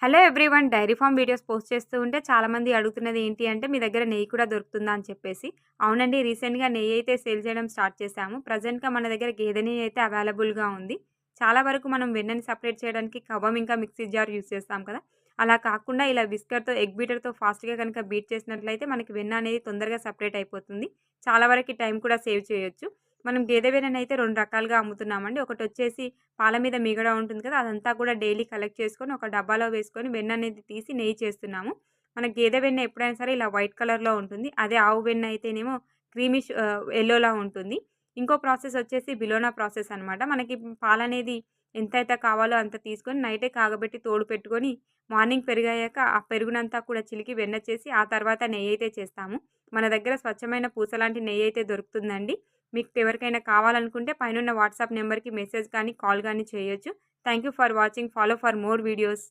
Hello everyone. Dairy farm videos post చేస్తూ ఉంటే చాలామంది అడుగుతున్నది ఏంటి అంటే, మీ దగ్గర నెయ్యి కూడా దొరుకుతుందా అని చెప్పేసి. అవునండి. రీసెంట్‌గా నెయ్యి అయితే సేల్ చేయడం స్టార్ట్ చేశాము. ప్రెజెంట్‌గా మన దగ్గర గేదె నెయ్యి అయితే అవైలబుల్‌గా ఉంది. చాలా వరకు మనం వెన్నని సెపరేట్ చేయడానికి కవ్వం ఇంకా మిక్సీ జార్ యూజ్ చేస్తాం కదా! అలా కాకుండా ఇలా విస్కర్‌తో, ఎగ్ బీటర్‌తో ఫాస్ట్‌గా గనుక బీట్ చేసినట్లయితే మనకి వెన్న అనేది తొందరగా సెపరేట్ అయిపోతుంది. చాలా వరకి టైం కూడా సేవ్ చేయొచ్చు. మనం గేదె వెన్ననైతే 2 రకాలుగా అమ్ముతున్నామండి. ఒకటొచ్చేసి పాల మీద మీగడ ఉంటుంది కదా! అదంతా కూడా డైలీ కలెక్ట్ చేసుకొని ఒక డబ్బాలో వేసుకొని వెన్ననేది తీసి నెయ్యి చేస్తున్నాము. మన గేదె వెన్న ఎప్పుడైనా సరే ఇలా వైట్ కలర్‌లో ఉంటుంది. అదే ఆవు వెన్న అయితేనేమో క్రీమిష్ యెల్లోలా ఉంటుంది. ఇంకో ప్రాసెస్ వచ్చేసి బిలోనా ప్రాసెస్ అనమాట. మనకి పాలనేది ఎంతైతే కావాలో అంత తీసుకొని నైటే కాగబెట్టి తోడు పెట్టుకొని మార్నింగ్ పెరుగయ్యాక ఆ పెరుగునంతా కూడా చిలికి వెన్న చేసి ఆ తర్వాత నెయ్యయితే చేస్తాము. మన దగ్గర స్వచ్ఛమైన పూసలాంటి నెయ్యయితే దొరుకుతుందండి. మీకు ఎవరికైనా కావాలనుకుంటే పైనున్న వాట్సాప్ నంబర్‌కి మెసేజ్ కానీ, కాల్ గానీ చేయొచ్చు. Thank you for watching. Follow for more videos.